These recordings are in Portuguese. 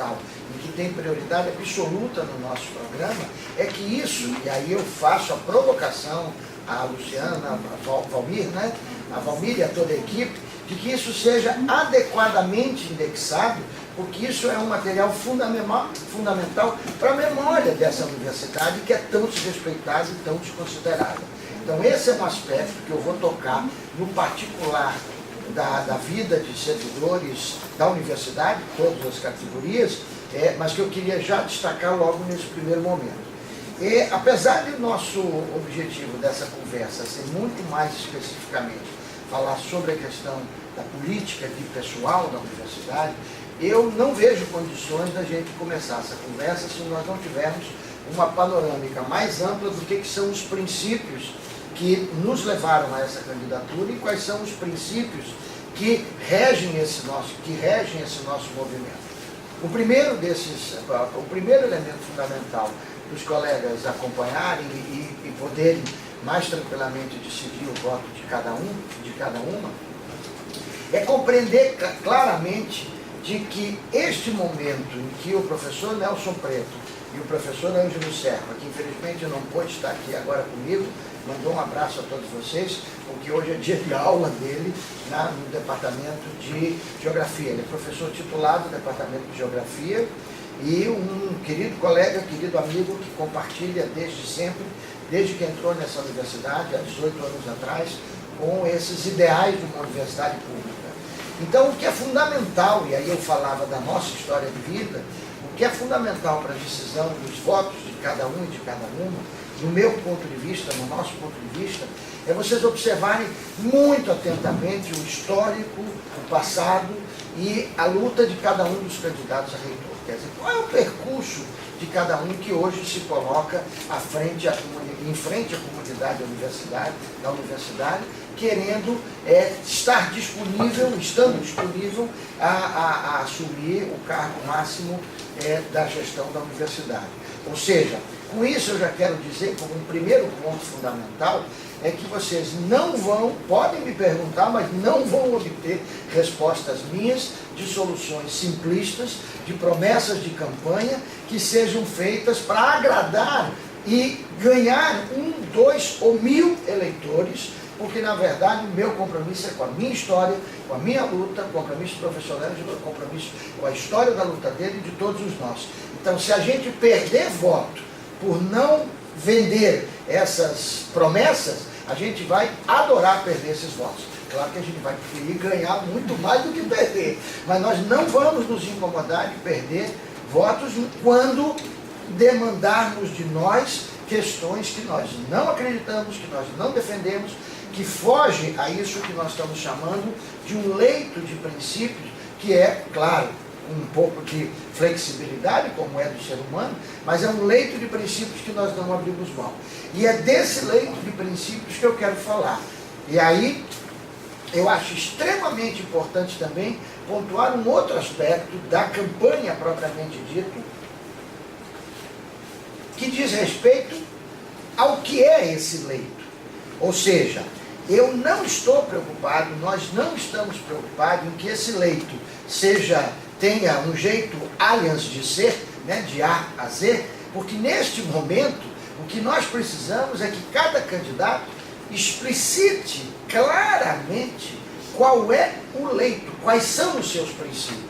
e que tem prioridade absoluta no nosso programa, é que isso, e aí eu faço a provocação à Luciana, a Valmir, né? A Valmir e a toda a equipe, de que isso seja adequadamente indexado, porque isso é um material fundamental para a memória dessa universidade, que é tão desrespeitada e tão desconsiderada. Então esse é um aspecto que eu vou tocar no particular da vida de servidores da universidade, todas as categorias, mas que eu queria já destacar logo nesse primeiro momento. E apesar de nosso objetivo dessa conversa ser muito mais especificamente falar sobre a questão da política de pessoal da universidade, eu não vejo condições da gente começar essa conversa se nós não tivermos uma panorâmica mais ampla do que são os princípios que nos levaram a essa candidatura e quais são os princípios que regem esse nosso movimento. O primeiro elemento fundamental dos colegas acompanharem e poderem mais tranquilamente decidir o voto de cada uma, é compreender claramente de que este momento em que o professor Nelson Preto e o professor Ângelo Serpa, que infelizmente não pôde estar aqui agora comigo, mandou um abraço a todos vocês, porque hoje é dia de aula dele no Departamento de Geografia. Ele é professor titulado do Departamento de Geografia e um querido colega, querido amigo que compartilha desde sempre, desde que entrou nessa universidade, há 18 anos atrás, com esses ideais de uma universidade pública. Então, o que é fundamental, e aí eu falava da nossa história de vida, o que é fundamental para a decisão dos votos de cada um e de cada uma, do meu ponto de vista, no nosso ponto de vista, é vocês observarem muito atentamente o histórico, o passado e a luta de cada um dos candidatos a reitor. Quer dizer, qual é o percurso de cada um que hoje se coloca em frente à comunidade da universidade, querendo estar disponível, estando disponível a assumir o cargo máximo da gestão da universidade. Ou seja, com isso eu já quero dizer, como um primeiro ponto fundamental, é que vocês podem me perguntar, mas não vão obter respostas minhas de soluções simplistas, de promessas de campanha que sejam feitas para agradar e ganhar 1, 2 ou 1000 eleitores, porque na verdade o meu compromisso é com a minha história, com a minha luta, compromisso profissional, compromisso com a história da luta dele e de todos os nossos. Então, se a gente perder voto por não vender essas promessas, a gente vai adorar perder esses votos. Claro que a gente vai preferir ganhar muito mais do que perder, mas nós não vamos nos incomodar de perder votos quando demandarmos de nós questões que nós não acreditamos, que nós não defendemos, que foge a isso que nós estamos chamando de um leito de princípios, que é, claro, um pouco de flexibilidade, como é do ser humano, mas é um leito de princípios que nós não abrimos mão. E é desse leito de princípios que eu quero falar. E aí, eu acho extremamente importante também pontuar um outro aspecto da campanha propriamente dito, que diz respeito ao que é esse leito. Ou seja, eu não estou preocupado, nós não estamos preocupados em que esse leito tenha um jeito alias de ser, né, de A a Z, porque neste momento o que nós precisamos é que cada candidato explicite claramente qual é o leito, quais são os seus princípios.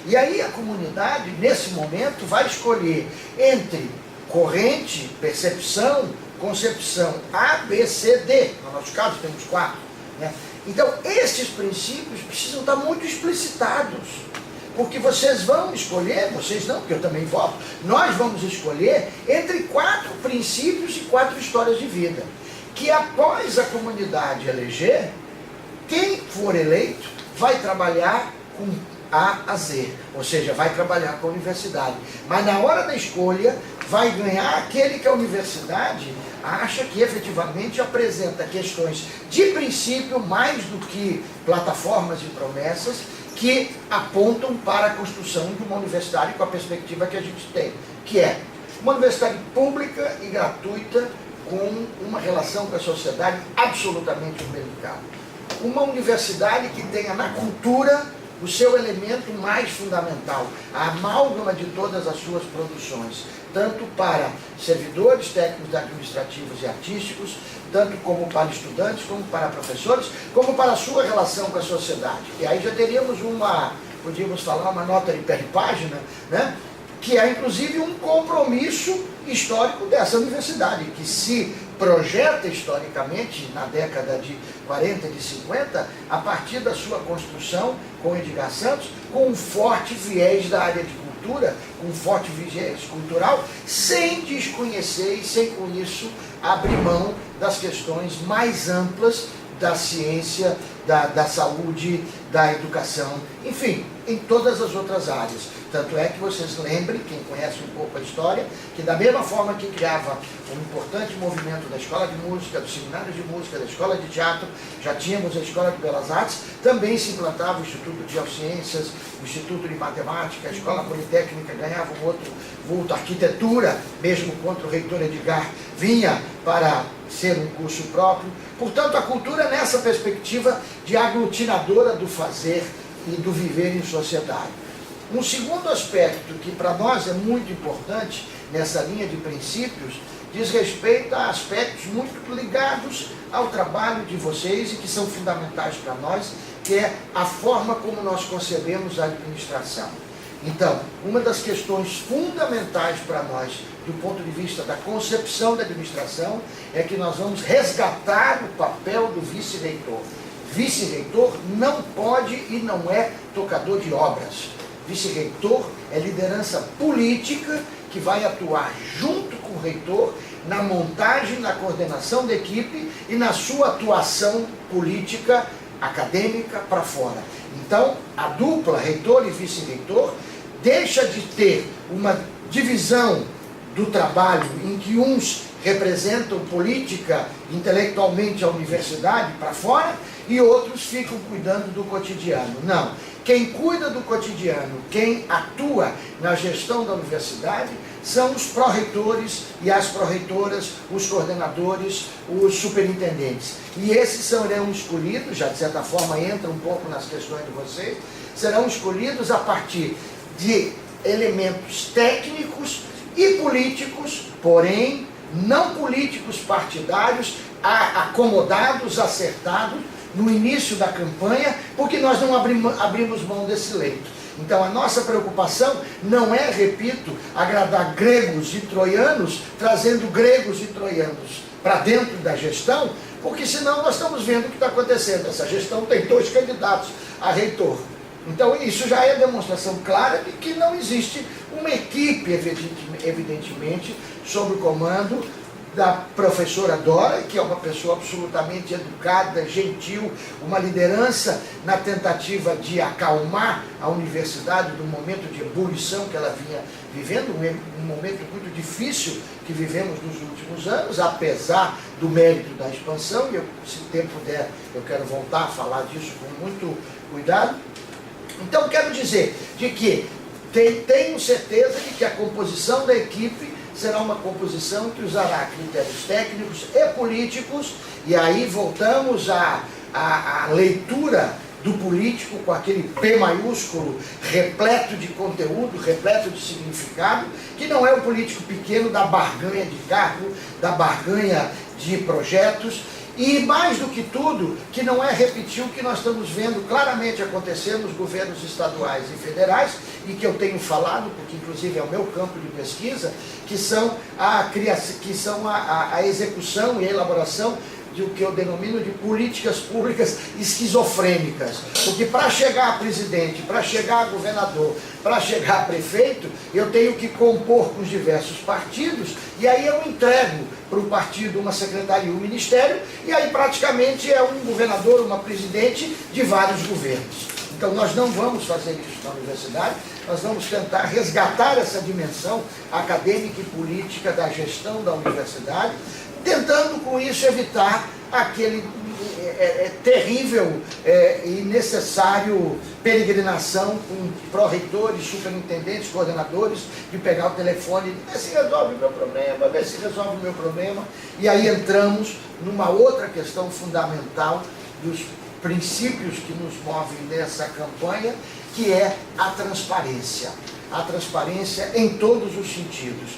E aí a comunidade, nesse momento, vai escolher entre corrente, percepção, concepção A, B, C, D. No nosso caso temos 4. Né? Então, esses princípios precisam estar muito explicitados. Porque vocês vão escolher, vocês não, porque eu também voto, nós vamos escolher entre 4 princípios e 4 histórias de vida. Que após a comunidade eleger, quem for eleito vai trabalhar com A a Z, ou seja, vai trabalhar com a universidade. Mas na hora da escolha, vai ganhar aquele que a universidade acha que efetivamente apresenta questões de princípio mais do que plataformas e promessas que apontam para a construção de uma universidade com a perspectiva que a gente tem, que é uma universidade pública e gratuita com uma relação com a sociedade absolutamente umbilical. Uma universidade que tenha na cultura o seu elemento mais fundamental, a amálgama de todas as suas produções, tanto para servidores técnicos, administrativos e artísticos, tanto como para estudantes, como para professores, como para a sua relação com a sociedade. E aí já teríamos podíamos falar, uma nota de pé de página, né? Que é inclusive um compromisso histórico dessa universidade, que se projeta historicamente na década de 40 e de 50, a partir da sua construção com Edgar Santos, com um forte viés da área de cultura, com um forte viés cultural, sem desconhecer e sem com isso abrir mão das questões mais amplas da ciência, da saúde, da educação, enfim, em todas as outras áreas. Tanto é que vocês lembrem, quem conhece um pouco a história, que da mesma forma que criava um importante movimento da escola de música, dos seminários de música, da escola de teatro, já tínhamos a escola de belas artes, também se implantava o Instituto de Geociências, o Instituto de Matemática, a escola politécnica ganhava um outro vulto, a arquitetura, mesmo contra o reitor Edgar, vinha para ser um curso próprio. Portanto, a cultura nessa perspectiva de aglutinadora do fazer e do viver em sociedade. Um segundo aspecto que para nós é muito importante nessa linha de princípios diz respeito a aspectos muito ligados ao trabalho de vocês e que são fundamentais para nós, que é a forma como nós concebemos a administração. Então, uma das questões fundamentais para nós, do ponto de vista da concepção da administração, é que nós vamos resgatar o papel do vice-reitor. Vice-reitor não pode e não é tocador de obras. Vice-reitor é liderança política que vai atuar junto com o reitor na montagem, na coordenação da equipe e na sua atuação política, acadêmica para fora. Então, a dupla reitor e vice-reitor deixa de ter uma divisão do trabalho em que uns representam política intelectualmente a universidade para fora e outros ficam cuidando do cotidiano. Não. Quem cuida do cotidiano, quem atua na gestão da universidade, são os pró-reitores e as pró-reitoras, os coordenadores, os superintendentes. E esses serão escolhidos, já de certa forma entra um pouco nas questões de vocês, serão escolhidos a partir de elementos técnicos e políticos, porém não políticos partidários, acomodados, acertados, no início da campanha, porque nós não abrimos mão desse leito. Então a nossa preocupação não é, repito, agradar gregos e troianos, trazendo gregos e troianos para dentro da gestão, porque senão nós estamos vendo o que está acontecendo. Essa gestão tem 2 candidatos a reitor. Então isso já é demonstração clara de que não existe uma equipe, evidentemente, sob o comando da professora Dora, que é uma pessoa absolutamente educada, gentil, uma liderança na tentativa de acalmar a universidade do momento de ebulição que ela vinha vivendo, um momento muito difícil que vivemos nos últimos anos, apesar do mérito da expansão, e se tempo der, eu quero voltar a falar disso com muito cuidado. Então quero dizer de que tenho certeza de que a composição da equipe será uma composição que usará critérios técnicos e políticos, e aí voltamos à leitura do político com aquele P maiúsculo, repleto de conteúdo, repleto de significado, que não é o político pequeno da barganha de cargo, da barganha de projetos, e mais do que tudo, que não é repetir o que nós estamos vendo claramente acontecer nos governos estaduais e federais, e que eu tenho falado, porque inclusive é o meu campo de pesquisa, que são a execução e a elaboração de o que eu denomino de políticas públicas esquizofrênicas. Porque para chegar a presidente, para chegar a governador, para chegar a prefeito, eu tenho que compor com os diversos partidos, e aí eu entrego para o partido uma secretaria, um ministério, e aí praticamente é um governador, uma presidente de vários governos. Então nós não vamos fazer isso na universidade, nós vamos tentar resgatar essa dimensão acadêmica e política da gestão da universidade, tentando com isso evitar aquele terrível e necessário peregrinação com pró-reitores, superintendentes, coordenadores, de pegar o telefone e ver se resolve o meu problema, ver se resolve o meu problema. E aí entramos numa outra questão fundamental dos princípios que nos movem nessa campanha, que é a transparência. A transparência em todos os sentidos.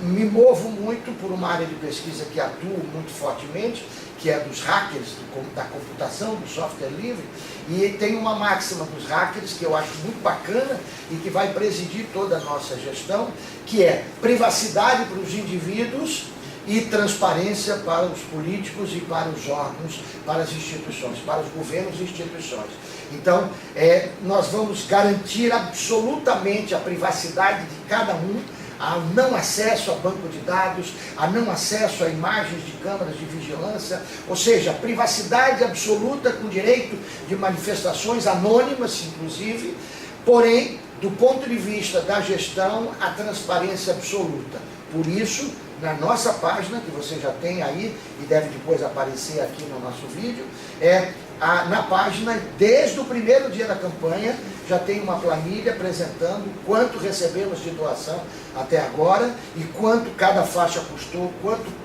Me movo muito por uma área de pesquisa que atuo muito fortemente, que é dos hackers, da computação, do software livre, e tem uma máxima dos hackers que eu acho muito bacana e que vai presidir toda a nossa gestão, que é privacidade para os indivíduos e transparência para os políticos e para os órgãos, para as instituições, para os governos e instituições. Então, nós vamos garantir absolutamente a privacidade de cada um, a não acesso a banco de dados, a não acesso a imagens de câmeras de vigilância, ou seja, privacidade absoluta com direito de manifestações anônimas, inclusive, porém, do ponto de vista da gestão, a transparência absoluta. Por isso, na nossa página, que você já tem aí, e deve depois aparecer aqui no nosso vídeo, na página, desde o primeiro dia da campanha, já tem uma planilha apresentando quanto recebemos de doação até agora, e quanto cada faixa custou, quanto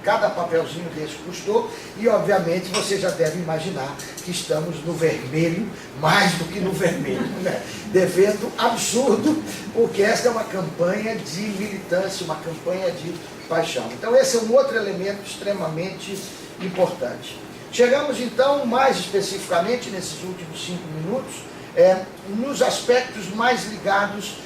cada papelzinho desse custou, e obviamente você já deve imaginar que estamos no vermelho, mais do que no vermelho, né? Devendo absurdo, porque esta é uma campanha de militância, uma campanha de paixão. Então esse é um outro elemento extremamente importante. Chegamos então, mais especificamente, nesses últimos 5 minutos, nos aspectos mais ligados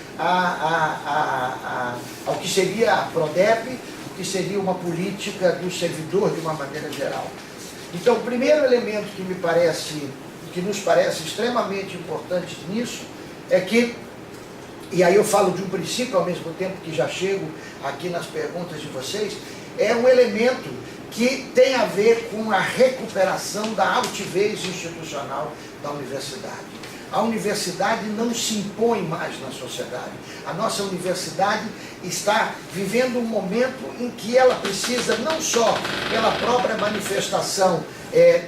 ao que seria a PRODEP, o que seria uma política do servidor de uma maneira geral. Então, o primeiro elemento que nos parece extremamente importante nisso, é que, e aí eu falo de um princípio ao mesmo tempo que já chego aqui nas perguntas de vocês, é um elemento que tem a ver com a recuperação da altivez institucional da universidade. A universidade não se impõe mais na sociedade. A nossa universidade está vivendo um momento em que ela precisa, não só pela própria manifestação e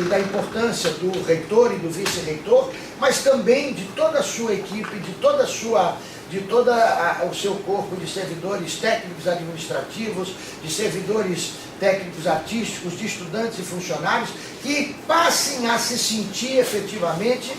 da importância do reitor e do vice-reitor, mas também de toda a sua equipe, de todo o seu corpo de servidores técnicos administrativos, de servidores técnicos artísticos, de estudantes e funcionários, que passem a se sentir efetivamente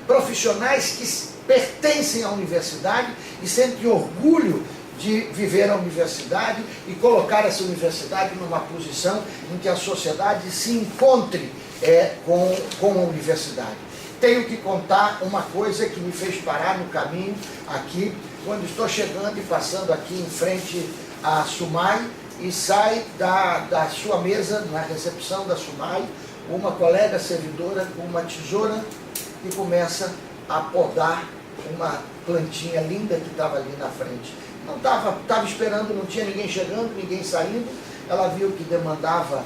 profissionais que pertencem à universidade e sentem orgulho de viver a universidade e colocar essa universidade numa posição em que a sociedade se encontre com a universidade. Tenho que contar uma coisa que me fez parar no caminho aqui, quando estou chegando e passando aqui em frente à SUMAI, e sai da sua mesa, na recepção da SUMAI, uma colega servidora com uma tesoura e começa a podar uma plantinha linda que estava ali na frente. Não estava esperando, não tinha ninguém chegando, ninguém saindo, ela viu que demandava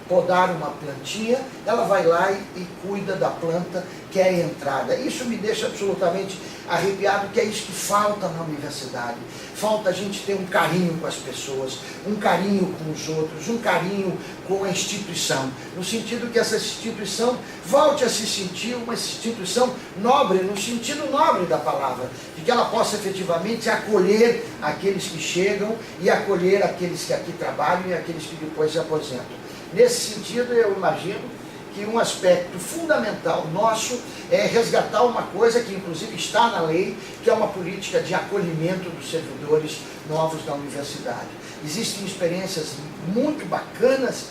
podar uma plantinha, ela vai lá e cuida da planta, que é a entrada. Isso me deixa absolutamente arrepiado, que é isso que falta na universidade. Falta a gente ter um carinho com as pessoas, um carinho com os outros, um carinho com a instituição, no sentido que essa instituição volte a se sentir uma instituição nobre, no sentido nobre da palavra, de que ela possa efetivamente acolher aqueles que chegam e acolher aqueles que aqui trabalham e aqueles que depois se aposentam. Nesse sentido, eu imagino que um aspecto fundamental nosso é resgatar uma coisa que inclusive está na lei, que é uma política de acolhimento dos servidores novos da universidade. Existem experiências muito bacanas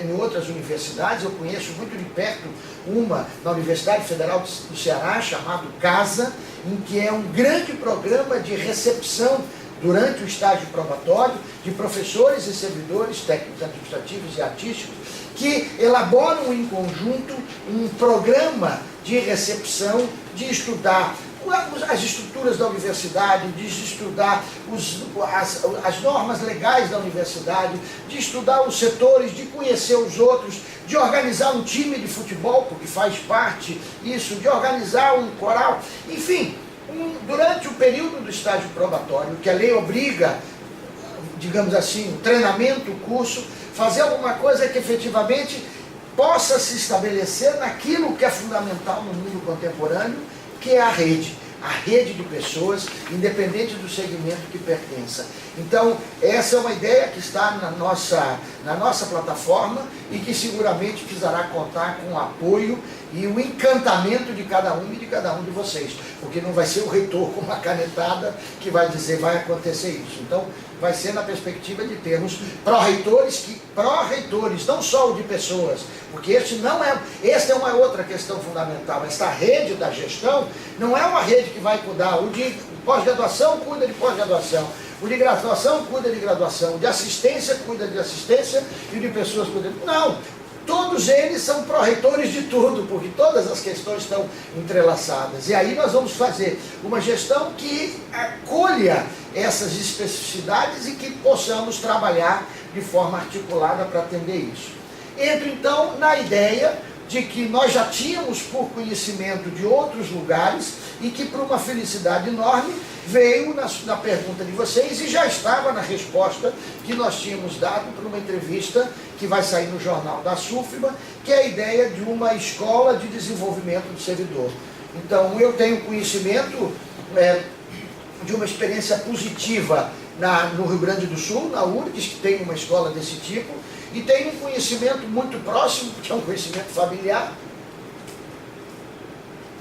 em outras universidades. Eu conheço muito de perto uma na Universidade Federal do Ceará, chamado CASA, em que é um grande programa de recepção durante o estágio probatório de professores e servidores técnicos, administrativos e artísticos que elaboram em conjunto um programa de recepção, de estudar as estruturas da universidade, de estudar as normas legais da universidade, de estudar os setores, de conhecer os outros, de organizar um time de futebol, porque faz parte isso, de organizar um coral, enfim. Durante o período do estágio probatório, que a lei obriga, digamos assim, o treinamento, o curso, fazer alguma coisa que efetivamente possa se estabelecer naquilo que é fundamental no mundo contemporâneo, que é a rede. a rede de pessoas, independente do segmento que pertença. Então, essa é uma ideia que está na nossa plataforma e que seguramente precisará contar com o apoio e o encantamento de cada um e de cada um de vocês, porque não vai ser o reitor com uma canetada que vai dizer vai acontecer isso. Então, vai ser na perspectiva de termos pró-reitores, não só o de pessoas, porque esta é uma outra questão fundamental. Esta rede da gestão não é uma rede que vai cuidar, o de pós-graduação cuida de pós-graduação, o de graduação cuida de graduação, o de assistência cuida de assistência e o de pessoas cuida de... Não! Todos eles são pró-reitores de tudo, porque todas as questões estão entrelaçadas. E aí nós vamos fazer uma gestão que acolha essas especificidades e que possamos trabalhar de forma articulada para atender isso. Entro então na ideia de que nós já tínhamos por conhecimento de outros lugares e que, por uma felicidade enorme, veio na pergunta de vocês e já estava na resposta que nós tínhamos dado para uma entrevista que vai sair no jornal da SUFBA, que é a ideia de uma escola de desenvolvimento do servidor. Então, eu tenho conhecimento de uma experiência positiva no Rio Grande do Sul, na URGS, que tem uma escola desse tipo, e tenho um conhecimento muito próximo, que é um conhecimento familiar,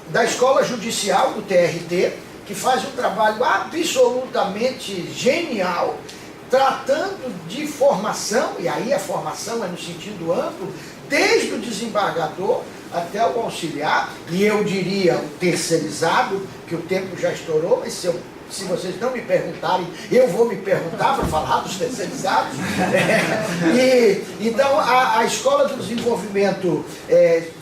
da Escola Judicial, do TRT, que faz um trabalho absolutamente genial, tratando de formação, e aí a formação é no sentido amplo, desde o desembargador até o auxiliar, e eu diria o terceirizado, que o tempo já estourou, mas se vocês não me perguntarem, eu vou me perguntar para falar dos terceirizados. Então, a Escola do Desenvolvimento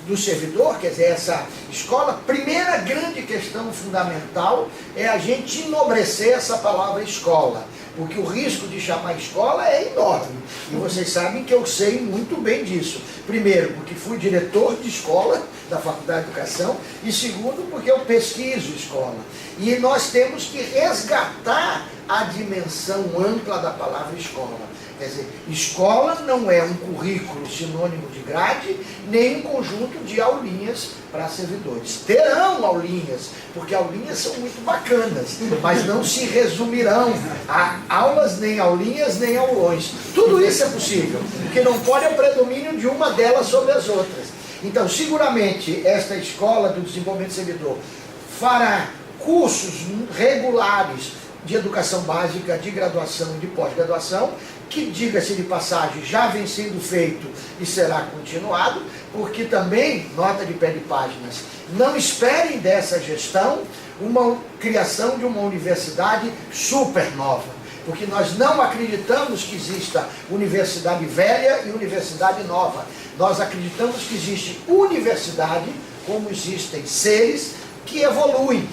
do Servidor, quer dizer, essa escola, primeira grande questão fundamental é a gente enobrecer essa palavra escola, porque o risco de chamar escola é enorme. E vocês sabem que eu sei muito bem disso. Primeiro, porque fui diretor de escola da Faculdade de Educação, e segundo, porque eu pesquiso escola. E nós temos que resgatar a dimensão ampla da palavra escola. Quer dizer, escola não é um currículo sinônimo de grade, nem um conjunto de aulinhas para servidores. Terão aulinhas, porque aulinhas são muito bacanas, mas não se resumirão a aulas, nem aulinhas, nem aulões. Tudo isso é possível, porque não pode o predomínio de uma delas sobre as outras. Então, seguramente, esta Escola do Desenvolvimento do Servidor fará cursos regulares de educação básica, de graduação e de pós-graduação, que, diga-se de passagem, já vem sendo feito e será continuado, porque também, nota de pé de páginas, não esperem dessa gestão uma criação de uma universidade super nova, porque nós não acreditamos que exista universidade velha e universidade nova. Nós acreditamos que existe universidade, como existem seres que evoluem,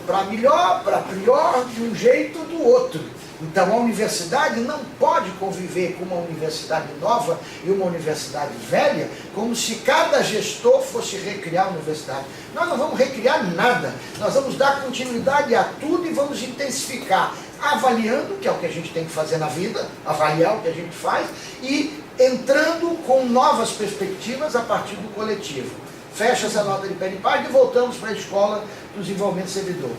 para melhor, para pior, de um jeito ou do outro. Então a universidade não pode conviver com uma universidade nova e uma universidade velha, como se cada gestor fosse recriar a universidade. Nós não vamos recriar nada, nós vamos dar continuidade a tudo e vamos intensificar, avaliando, que é o que a gente tem que fazer na vida, avaliar o que a gente faz, e entrando com novas perspectivas a partir do coletivo. Fecha essa nota de pé de página e voltamos para a Escola do Desenvolvimento Servidor.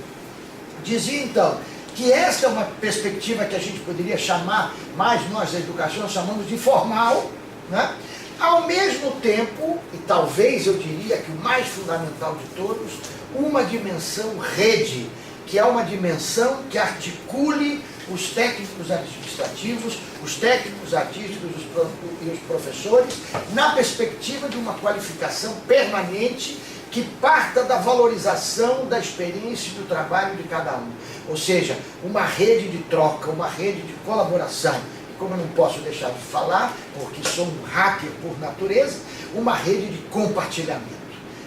Dizia então que esta é uma perspectiva que a gente poderia chamar, mais nós da educação chamamos de formal, né? Ao mesmo tempo, e talvez eu diria que o mais fundamental de todos, uma dimensão rede, que é uma dimensão que articule os técnicos administrativos, os técnicos artísticos e os professores, na perspectiva de uma qualificação permanente que parta da valorização da experiência e do trabalho de cada um. Ou seja, uma rede de troca, uma rede de colaboração. E como eu não posso deixar de falar, porque sou um hacker por natureza, uma rede de compartilhamento.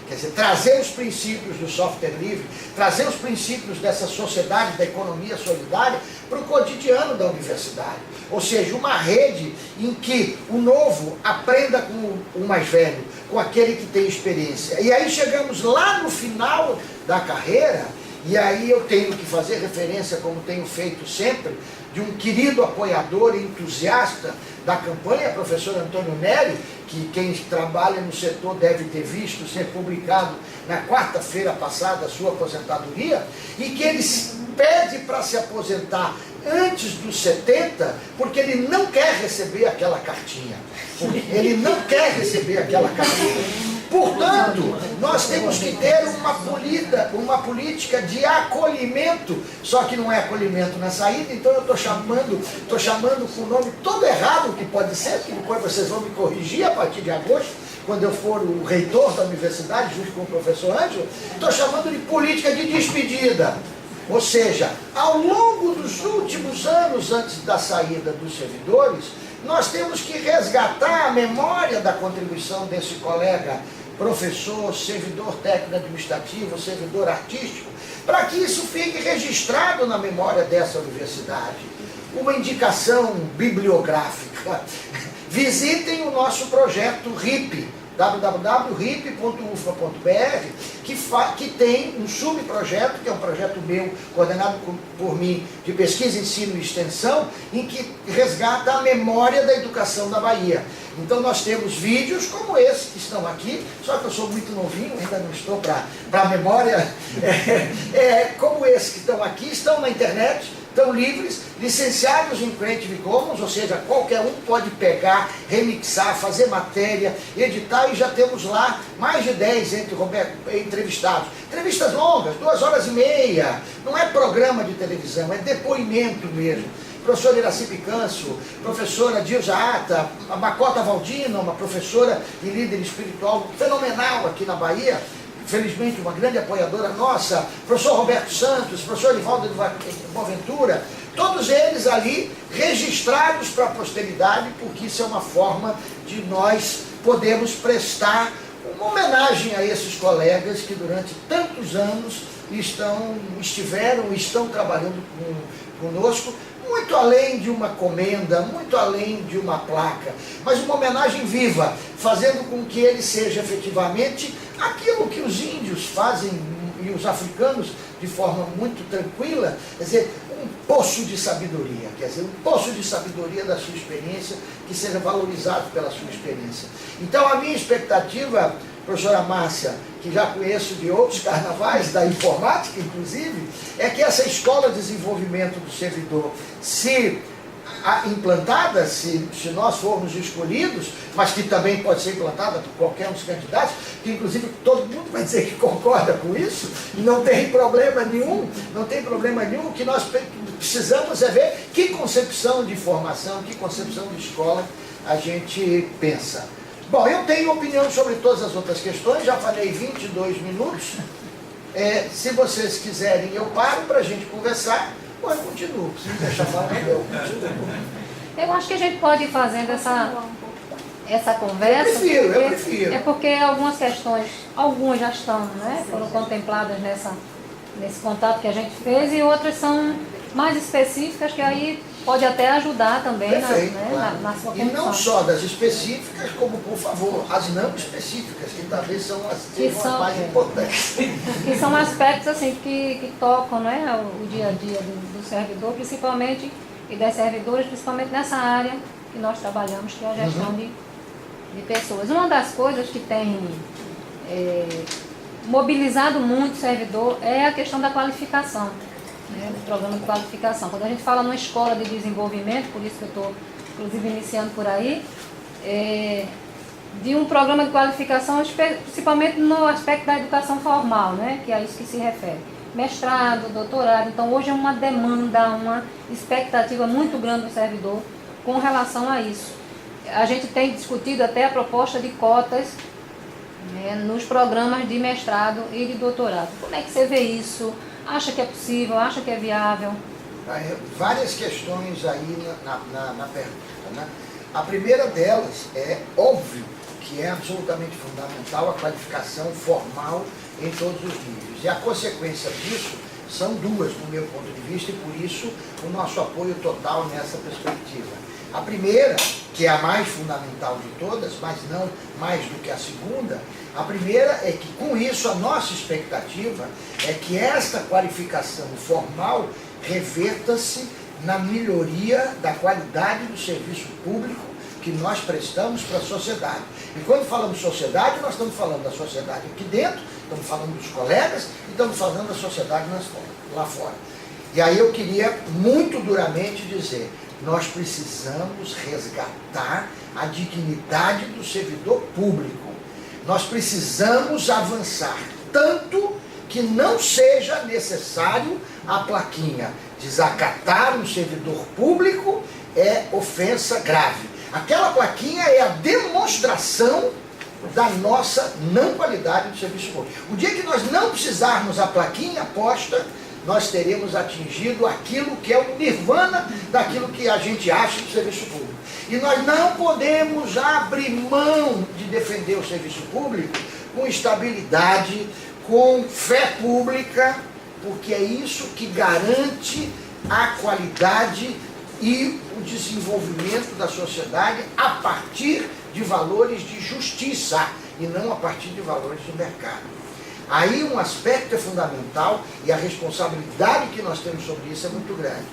Quer dizer, trazer os princípios do software livre, trazer os princípios dessa sociedade, da economia solidária, para o cotidiano da universidade. Ou seja, uma rede em que o novo aprenda com o mais velho, com aquele que tem experiência. E aí chegamos lá no final da carreira, E aí eu tenho que fazer referência, como tenho feito sempre, de um querido apoiador e entusiasta da campanha, professor Antônio Neri, que quem trabalha no setor deve ter visto ser publicado na quarta-feira passada a sua aposentadoria, e que ele pede para se aposentar antes dos 70, porque ele não quer receber aquela cartinha. Ele não quer receber aquela cartinha. Portanto, nós temos que ter uma política de acolhimento, só que não é acolhimento na saída, então eu estou chamando com o nome todo errado, que pode ser, que depois vocês vão me corrigir a partir de agosto, quando eu for o reitor da universidade, junto com o professor Ângelo, estou chamando de política de despedida. Ou seja, ao longo dos últimos anos antes da saída dos servidores, nós temos que resgatar a memória da contribuição desse colega professor, servidor técnico administrativo, servidor artístico, para que isso fique registrado na memória dessa universidade. Uma indicação bibliográfica. Visitem o nosso projeto RIP, www.rip.ufma.br, que tem um subprojeto, que é um projeto meu, coordenado por mim, de pesquisa, ensino e extensão, em que resgata a memória da educação da Bahia. Então nós temos vídeos como esse que estão aqui, só que eu sou muito novinho, ainda não estou para a memória, como esse que estão aqui, estão na internet, estão livres, licenciados em Creative Commons, ou seja, qualquer um pode pegar, remixar, fazer matéria, editar, e já temos lá mais de 10 entrevistados. Entrevistas longas, 2h30, não é programa de televisão, é depoimento mesmo. Professora Iraci Picanso, professora Dilza Ata, a Macota Valdina, uma professora e líder espiritual fenomenal aqui na Bahia, felizmente uma grande apoiadora nossa, professor Roberto Santos, professor Edivaldo de Boaventura, todos eles ali registrados para a posteridade, porque isso é uma forma de nós podermos prestar uma homenagem a esses colegas que durante tantos anos estiveram e estão trabalhando conosco, muito além de uma comenda, muito além de uma placa, mas uma homenagem viva, fazendo com que ele seja efetivamente aquilo que os índios fazem e os africanos de forma muito tranquila, quer dizer, um poço de sabedoria, quer dizer, um poço de sabedoria da sua experiência, que seja valorizado pela sua experiência. Então a minha expectativa, professora Márcia, que já conheço de outros carnavais, da informática inclusive, é que essa escola de desenvolvimento do servidor, se implantada, se nós formos escolhidos, mas que também pode ser implantada por qualquer um dos candidatos, que inclusive todo mundo vai dizer que concorda com isso, e não tem problema nenhum, o que nós precisamos é ver que concepção de formação, que concepção de escola a gente pensa. Bom, eu tenho opinião sobre todas as outras questões, já falei 22 minutos, se vocês quiserem eu paro para a gente conversar, ou eu continuo, se me deixar falar, eu continuo. Eu acho que a gente pode ir fazendo essa conversa. Eu prefiro. É porque algumas questões, algumas já estão, né, foram contempladas nesse contato que a gente fez, e outras são mais específicas, que aí pode até ajudar também. Perfeito, claro. na sua condição. E não só das específicas, como, por favor, as não específicas, que talvez são as mais importantes. Que são aspectos assim, que tocam, né, o dia a dia do servidor, principalmente, e das servidoras, principalmente nessa área que nós trabalhamos, que é a gestão de pessoas. Uma das coisas que tem mobilizado muito o servidor é a questão da qualificação, né, do programa de qualificação. Quando a gente fala numa escola de desenvolvimento, por isso que eu estou, inclusive, iniciando por aí, de um programa de qualificação, principalmente no aspecto da educação formal, né, que é a isso que se refere. Mestrado, doutorado. Então, hoje é uma demanda, uma expectativa muito grande do servidor com relação a isso. A gente tem discutido até a proposta de cotas, né, nos programas de mestrado e de doutorado. Como é que você vê isso? Acha que é possível? Acha que é viável? Várias questões aí na pergunta, né? A primeira delas é óbvio que é absolutamente fundamental a qualificação formal em todos os níveis. E a consequência disso são duas, do meu ponto de vista, e por isso o nosso apoio total nessa perspectiva. A primeira, que é a mais fundamental de todas, mas não mais do que a segunda, A primeira é que, com isso, a nossa expectativa é que esta qualificação formal reverta-se na melhoria da qualidade do serviço público que nós prestamos para a sociedade. E quando falamos sociedade, nós estamos falando da sociedade aqui dentro, estamos falando dos colegas e estamos falando da sociedade lá fora. E aí eu queria muito duramente dizer, nós precisamos resgatar a dignidade do servidor público. Nós precisamos avançar tanto que não seja necessário a plaquinha. Desacatar um servidor público é ofensa grave. Aquela plaquinha é a demonstração da nossa não qualidade do serviço público. O dia que nós não precisarmos a plaquinha posta, nós teremos atingido aquilo que é o nirvana daquilo que a gente acha do serviço público. E nós não podemos abrir mão de defender o serviço público com estabilidade, com fé pública, porque é isso que garante a qualidade e o desenvolvimento da sociedade a partir de valores de justiça e não a partir de valores de mercado. Aí um aspecto é fundamental e a responsabilidade que nós temos sobre isso é muito grande.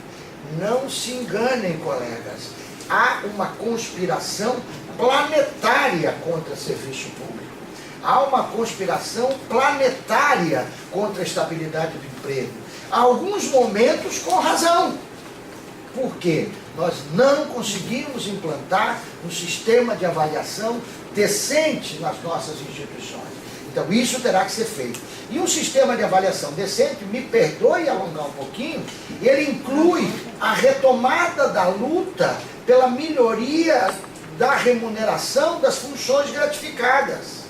Não se enganem, colegas. Há uma conspiração planetária contra o serviço público. Há uma conspiração planetária contra a estabilidade do emprego. Há alguns momentos com razão. Por quê? Nós não conseguimos implantar um sistema de avaliação decente nas nossas instituições. Então isso terá que ser feito. E um sistema de avaliação decente, me perdoe alongar um pouquinho, ele inclui a retomada da luta pela melhoria da remuneração das funções gratificadas.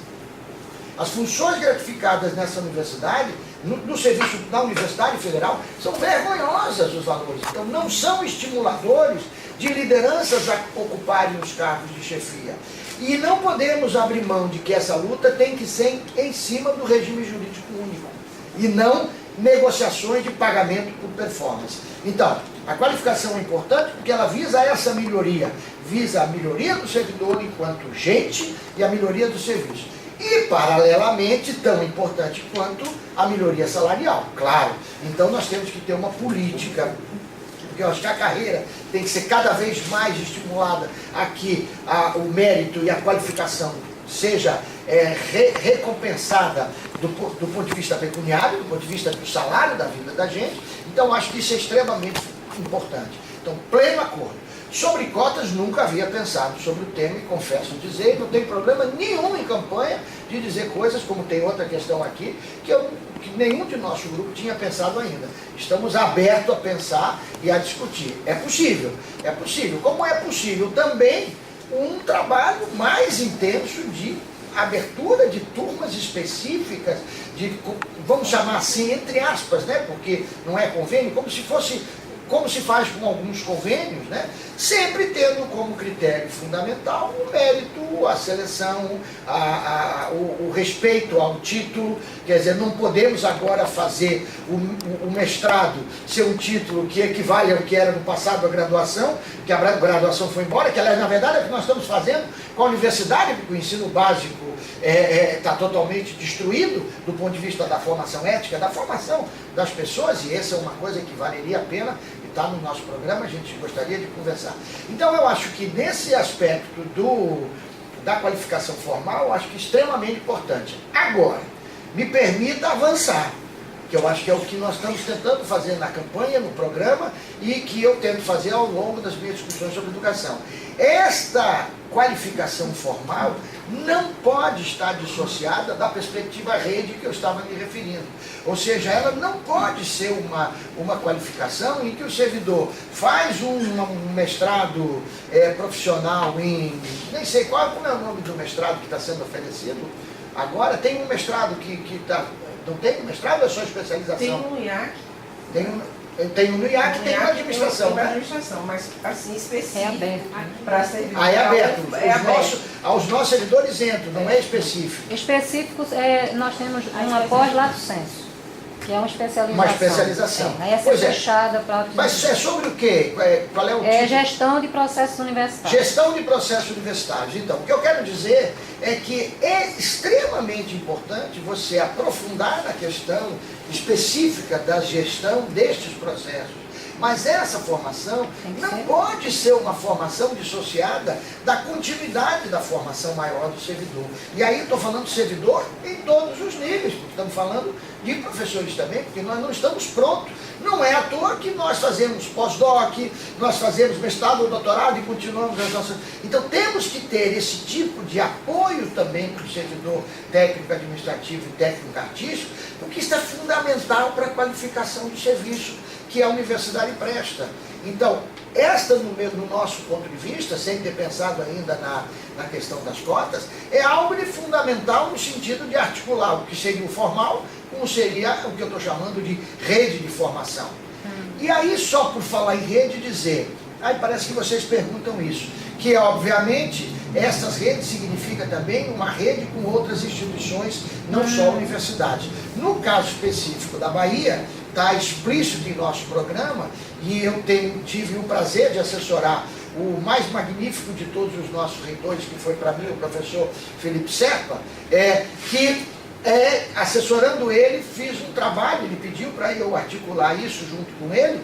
As funções gratificadas nessa universidade, no serviço da Universidade Federal, são vergonhosas os valores. Então não são estimuladores de lideranças a ocuparem os cargos de chefia. E não podemos abrir mão de que essa luta tem que ser em cima do regime jurídico único. E não negociações de pagamento por performance. Então, a qualificação é importante porque ela visa essa melhoria. Visa a melhoria do servidor enquanto gente e a melhoria do serviço. E, paralelamente, tão importante quanto a melhoria salarial, claro. Então, nós temos que ter uma política, porque eu acho que a carreira tem que ser cada vez mais estimulada a que o mérito e a qualificação seja recompensada do ponto de vista pecuniário, do ponto de vista do salário da vida da gente. Então, acho que isso é extremamente importante. Então, pleno acordo. Sobre cotas, nunca havia pensado sobre o tema e confesso dizer, não tem problema nenhum em campanha de dizer coisas, como tem outra questão aqui, que nenhum de nosso grupo tinha pensado ainda. Estamos abertos a pensar e a discutir. É possível, é possível. Como é possível também um trabalho mais intenso de abertura de turmas específicas, vamos chamar assim, entre aspas, né? Porque não é convênio, como se faz com alguns convênios, né? Sempre tendo como critério fundamental o mérito, a seleção, o respeito ao título. Quer dizer, não podemos agora fazer o mestrado ser um título que equivale ao que era no passado a graduação, que a graduação foi embora, que aliás, na verdade, é o que nós estamos fazendo com a universidade, porque o ensino básico está totalmente destruído do ponto de vista da formação ética, da formação das pessoas, e essa é uma coisa que valeria a pena, e está no nosso programa, a gente gostaria de conversar. Então eu acho que nesse aspecto da qualificação formal, eu acho que é extremamente importante. Agora, me permita avançar, que eu acho que é o que nós estamos tentando fazer na campanha, no programa, e que eu tento fazer ao longo das minhas discussões sobre educação. Esta qualificação formal não pode estar dissociada da perspectiva rede que eu estava me referindo. Ou seja, ela não pode ser uma qualificação em que o servidor faz um mestrado profissional em... nem sei como é o nome do mestrado que está sendo oferecido. Agora tem um mestrado que está... Não tem um mestrado ou é só especialização? Tem um IAC. Tem um no IAC, tem uma administração, tem uma né? administração, mas assim, específico. É aberto. Para servir. É aberto. aberto. Os nossos servidores entram, não é específico. Específicos, nós temos uma pós-lato sensu. Que é uma especialização. Uma especialização. Aí essa é Pois é. fechada para... Mas é sobre o quê? Qual é o É tipo? gestão de processos universitários. Gestão de processos universitários. Então, o que eu quero dizer é que é extremamente importante você aprofundar na questão específica da gestão destes processos. Mas essa formação não pode ser uma formação dissociada da continuidade da formação maior do servidor. E aí estou falando de servidor em todos os níveis, porque estamos falando de professores também, porque nós não estamos prontos. Não é à toa que nós fazemos pós-doc, nós fazemos mestrado ou doutorado e continuamos as nossas... Então temos que ter esse tipo de apoio também para o servidor técnico administrativo e técnico artístico, porque isso é fundamental para a qualificação do serviço que a universidade presta. Então, esta, no nosso ponto de vista, sem ter pensado ainda na questão das cotas, é algo de fundamental no sentido de articular o que seria o formal, como seria o que eu estou chamando de rede de formação. E aí, só por falar em rede, dizer, aí parece que vocês perguntam isso, que obviamente essas redes significa também uma rede com outras instituições, não só universidades. No caso específico da Bahia, está explícito em nosso programa, e eu tive o prazer de assessorar o mais magnífico de todos os nossos reitores, que foi para mim o professor Felipe Serpa, assessorando ele, fiz um trabalho, ele pediu para eu articular isso junto com ele,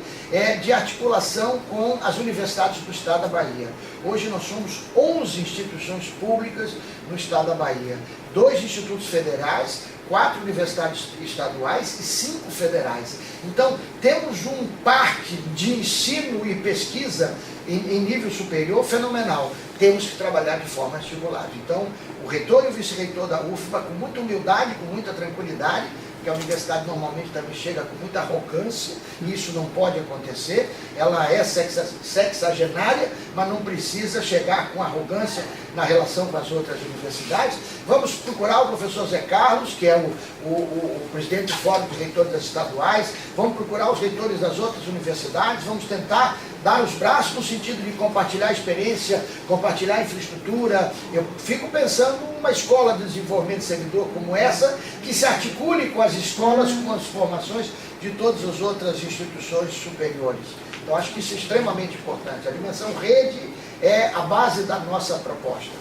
de articulação com as universidades do estado da Bahia. Hoje nós somos 11 instituições públicas no estado da Bahia, 2 institutos federais, 4 universidades estaduais e 5 federais. Então, temos um parque de ensino e pesquisa em nível superior fenomenal. Temos que trabalhar de forma articulada. Então, o reitor e o vice-reitor da UFBA, com muita humildade, com muita tranquilidade, porque a universidade normalmente também chega com muita arrogância, e isso não pode acontecer. Ela é sexagenária, mas não precisa chegar com arrogância na relação com as outras universidades. Vamos procurar o professor Zé Carlos, que é o presidente do Fórum dos Reitores das Estaduais, vamos procurar os reitores das outras universidades, vamos tentar dar os braços no sentido de compartilhar experiência, compartilhar infraestrutura. Eu fico pensando numa escola de desenvolvimento de servidor como essa, que se articule com as escolas, com as formações de todas as outras instituições superiores. Então, acho que isso é extremamente importante. A dimensão rede é a base da nossa proposta.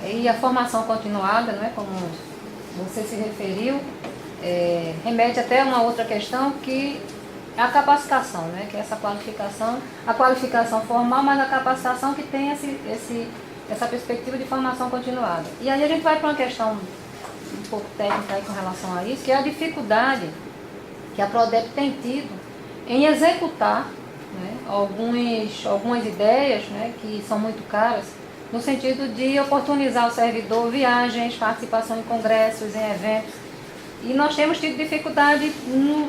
E a formação continuada, né, como você se referiu, remete até a uma outra questão, que é a capacitação, né, que é essa qualificação, a qualificação formal, mas a capacitação que tem essa perspectiva de formação continuada. E aí a gente vai para uma questão um pouco técnica aí com relação a isso, que é a dificuldade que a Prodep tem tido em executar, né, algumas ideias, né, que são muito caras, no sentido de oportunizar ao servidor viagens, participação em congressos, em eventos. E nós temos tido dificuldade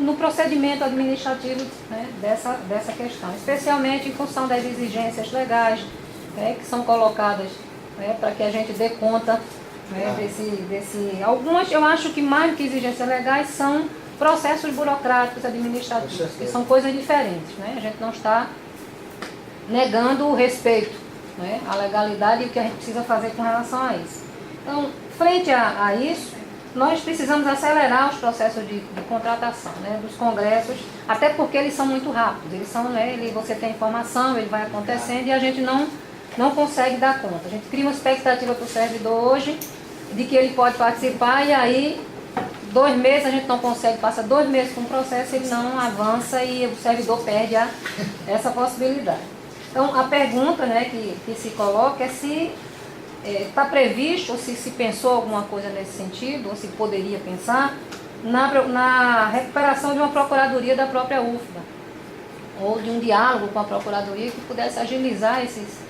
no procedimento administrativo, né, dessa questão, especialmente em função das exigências legais, né, que são colocadas, né, para que a gente dê conta, né, algumas, eu acho que mais do que exigências legais, são processos burocráticos, administrativos, que são coisas diferentes, né? A gente não está negando o respeito, né, à legalidade e o que a gente precisa fazer com relação a isso. Então, frente a isso, nós precisamos acelerar os processos de contratação, né, dos congressos, até porque eles são muito rápidos. Eles são, né, você tem informação, ele vai acontecendo e a gente não consegue dar conta. A gente cria uma expectativa para o servidor hoje de que ele pode participar, e aí 2 meses a gente não consegue, passa 2 meses com o processo, ele não avança e o servidor perde essa possibilidade. Então, a pergunta, né, que se coloca é se está previsto, ou se pensou alguma coisa nesse sentido, ou se poderia pensar, na recuperação de uma procuradoria da própria UFBA, ou de um diálogo com a procuradoria que pudesse agilizar esses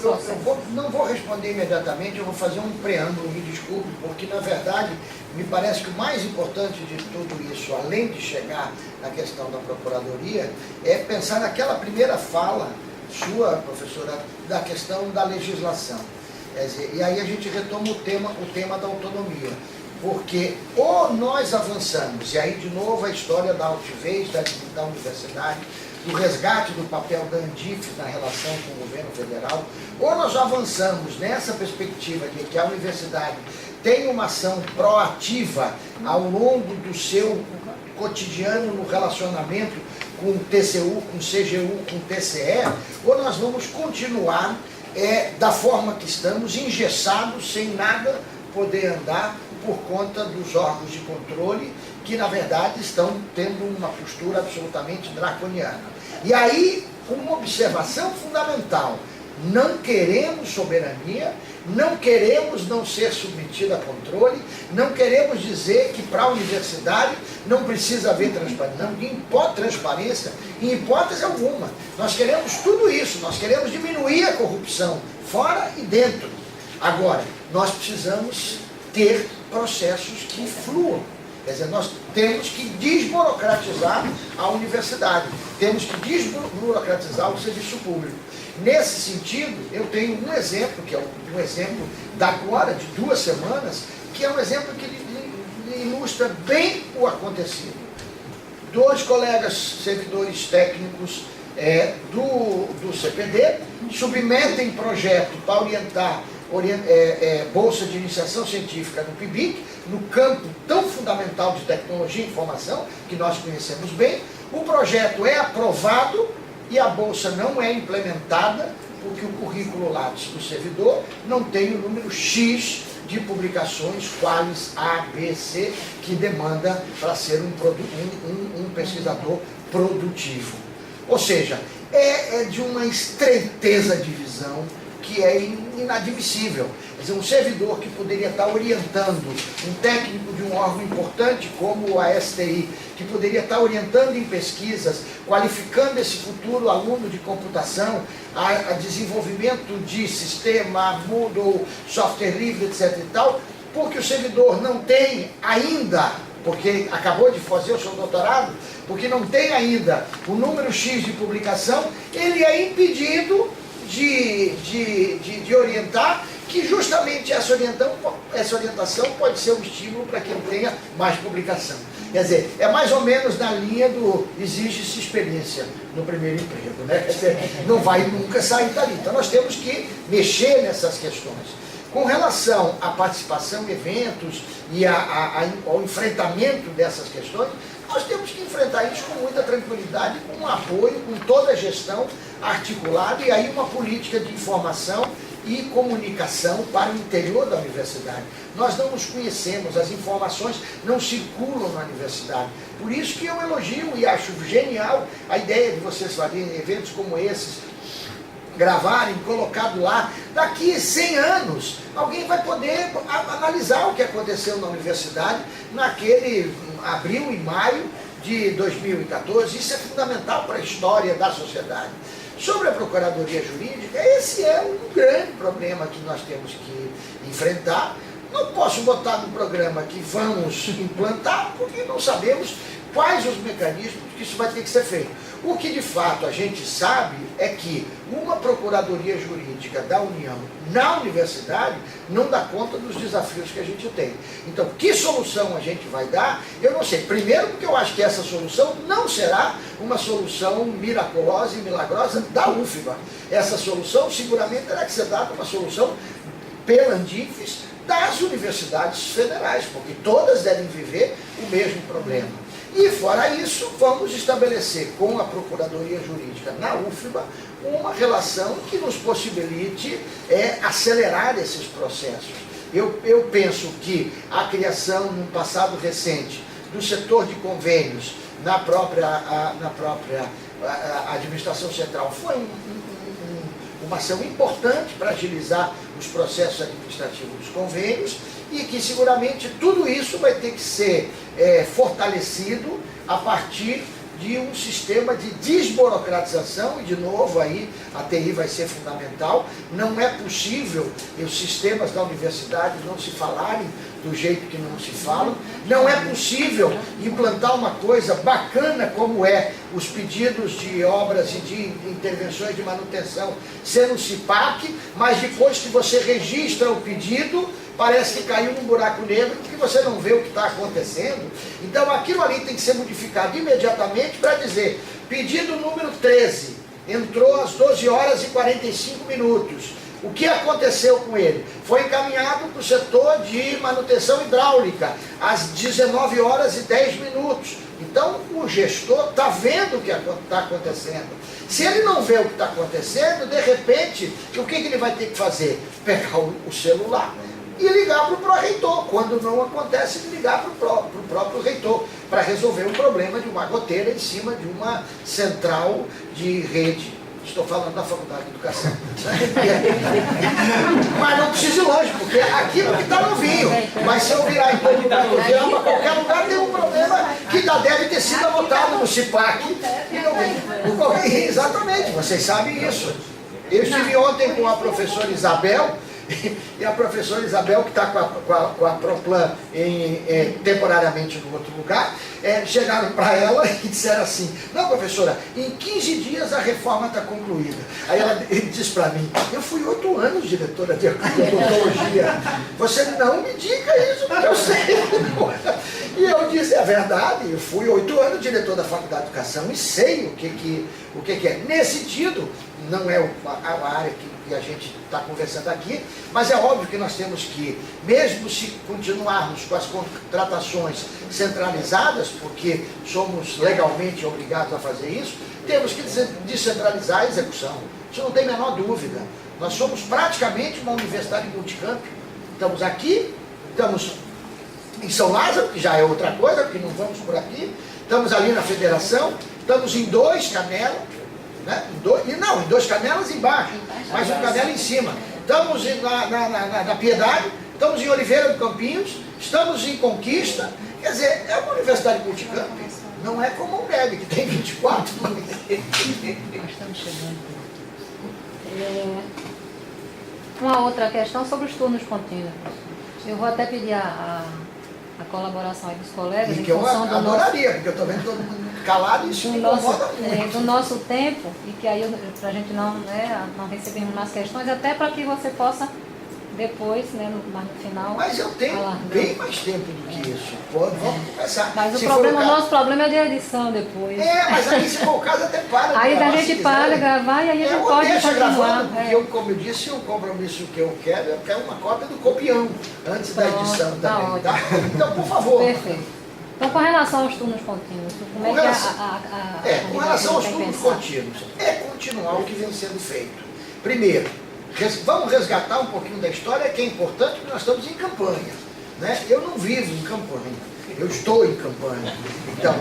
processos. Não vou responder imediatamente, eu vou fazer um preâmbulo, me desculpe, porque na verdade me parece que o mais importante de tudo isso, além de chegar na questão da procuradoria, é pensar naquela primeira fala sua, professora, da questão da legislação. Quer dizer, e aí a gente retoma o tema da autonomia, porque ou nós avançamos, e aí de novo a história da altivez da universidade, do resgate do papel da Andif na relação com o governo federal, ou nós avançamos nessa perspectiva de que a universidade tem uma ação proativa ao longo do seu cotidiano no relacionamento com o TCU, com o CGU, com o TCE, ou nós vamos continuar da forma que estamos, engessados, sem nada poder andar por conta dos órgãos de controle, que na verdade estão tendo uma postura absolutamente draconiana. E aí, uma observação fundamental: não queremos soberania, não queremos não ser submetido a controle, não queremos dizer que para a universidade não precisa haver transparência, não transparência em hipótese alguma. Nós queremos tudo isso, nós queremos diminuir a corrupção, fora e dentro. Agora, nós precisamos ter processos que fluam. Quer dizer, nós temos que desburocratizar a universidade, temos que desburocratizar o serviço público. Nesse sentido, eu tenho um exemplo, que é um exemplo da agora, de 2 semanas, que é um exemplo que ilustra bem o acontecido. 2 colegas servidores técnicos do CPD submetem projeto para orientar Bolsa de Iniciação Científica no PIBIC, no campo tão fundamental de tecnologia e informação, que nós conhecemos bem. O projeto é aprovado e a Bolsa não é implementada, porque o currículo Lattes do servidor não tem o número X de publicações, quais A, B, C, que demanda para ser um pesquisador produtivo. Ou seja, é de uma estreiteza de visão que é inadmissível. Quer dizer, um servidor que poderia estar orientando, um técnico de um órgão importante como a STI, que poderia estar orientando em pesquisas, qualificando esse futuro aluno de computação, a desenvolvimento de sistema, Moodle, software livre, etc. e tal, porque o servidor não tem ainda, porque acabou de fazer o seu doutorado, porque não tem ainda o número X de publicação, ele é impedido de orientar, que justamente essa orientação pode ser um estímulo para que ele tenha mais publicação. Quer dizer, é mais ou menos na linha do exige-se experiência no primeiro emprego, né? Quer dizer, não vai nunca sair dali. Então nós temos que mexer nessas questões. Com relação à participação em eventos e ao enfrentamento dessas questões, nós temos que enfrentar isso com muita tranquilidade, com apoio, com toda a gestão articulada, e aí uma política de informação e comunicação para o interior da universidade. Nós não nos conhecemos, as informações não circulam na universidade. Por isso que eu elogio e acho genial a ideia de vocês fazerem eventos como esses, gravarem, colocado lá. Daqui 100 anos, alguém vai poder analisar o que aconteceu na universidade naquele abril e maio de 2014. Isso é fundamental para a história da sociedade. Sobre a Procuradoria Jurídica, esse é um grande problema que nós temos que enfrentar. Não posso botar no programa que vamos implantar, porque não sabemos quais os mecanismos que isso vai ter que ser feito. O que de fato a gente sabe é que uma Procuradoria Jurídica da União na universidade não dá conta dos desafios que a gente tem. Então, que solução a gente vai dar? Eu não sei. Primeiro, porque eu acho que essa solução não será uma solução miraculosa e milagrosa da UFBA. Essa solução seguramente terá que ser dada uma solução pela Andifes das universidades federais, porque todas devem viver o mesmo problema. E fora isso, vamos estabelecer com a Procuradoria Jurídica na UFBA uma relação que nos possibilite acelerar esses processos. Eu penso que a criação, num passado recente, do setor de convênios na própria administração central foi uma ação importante para agilizar os processos administrativos dos convênios, e que seguramente tudo isso vai ter que ser fortalecido a partir de um sistema de desburocratização, e de novo aí a TI vai ser fundamental. Não é possível os sistemas da universidade não se falarem do jeito que não se falam, não é possível implantar uma coisa bacana como os pedidos de obras e de intervenções de manutenção ser um CIPAC, mas depois que você registra o pedido, parece que caiu num buraco negro, porque você não vê o que está acontecendo. Então aquilo ali tem que ser modificado imediatamente para dizer, pedido número 13, entrou às 12 horas e 45 minutos. O que aconteceu com ele? Foi encaminhado para o setor de manutenção hidráulica às 19 horas e 10 minutos. Então, o gestor está vendo o que está acontecendo. Se ele não vê o que está acontecendo, de repente, o que ele vai ter que fazer? Pegar o celular e ligar para o pró-reitor. Quando não acontece, ligar para o próprio reitor, para resolver um problema de uma goteira em cima de uma central de rede. Estou falando da Faculdade de Educação. Mas não precisa ir longe, porque aquilo que está no vinho. Mas se eu virar em todo lugar, virar para qualquer lugar, tem um problema que deve ter sido anotado no CIPAC. Exatamente, vocês sabem isso. Eu estive ontem com a professora Isabel, e a professora Isabel, que está com a Proplan temporariamente no outro lugar, chegaram para ela e disseram assim: não, professora, em 15 dias a reforma está concluída. Aí ela disse para mim: eu fui 8 anos diretora de odontologia, você não me diga isso, porque eu sei. E eu disse: é verdade, eu fui 8 anos diretor da Faculdade de Educação e sei o que é. Nesse sentido, não é a área que a gente está conversando aqui, mas é óbvio que nós temos que, mesmo se continuarmos com as contratações centralizadas, porque somos legalmente obrigados a fazer isso, temos que descentralizar a execução. Isso não tem a menor dúvida. Nós somos praticamente uma universidade multicampo. Estamos aqui, estamos em São Lázaro, que já é outra coisa, porque não vamos por aqui, estamos ali na Federação, estamos em 2 Canelas, né? Em 2 Canelas embaixo, mais um Canela em cima. Estamos na Piedade, estamos em Oliveira do Campinhos, estamos em Conquista. Quer dizer, é uma universidade multicampo. Não é como o UNEB, que tem 24. Nós estamos chegando. Uma outra questão sobre os turnos contínuos. Eu vou até pedir a colaboração aí dos colegas. E que eu adoraria, porque eu estou vendo todo mundo calado e isso me incomoda muito. Do nosso tempo, e que aí para a gente não recebermos mais questões, até para que você possa depois, mais no final. Mas eu tenho bem mais tempo do que isso. Vamos conversar. Mas nosso problema é de edição depois. Mas aí se for o caso até para. Aí a gente para gravar e aí a gente pode continuar. Gravando, porque eu, como eu disse, o compromisso que eu quero uma cópia do copião antes da edição também. Tá? Então, por favor. Perfeito. Então, com relação aos turnos contínuos, como é que com relação aos turnos contínuos, é continuar o que vem sendo feito. Primeiro, vamos resgatar um pouquinho da história, que é importante, porque nós estamos em campanha. Né? Eu não vivo em campanha, eu estou em campanha. Então,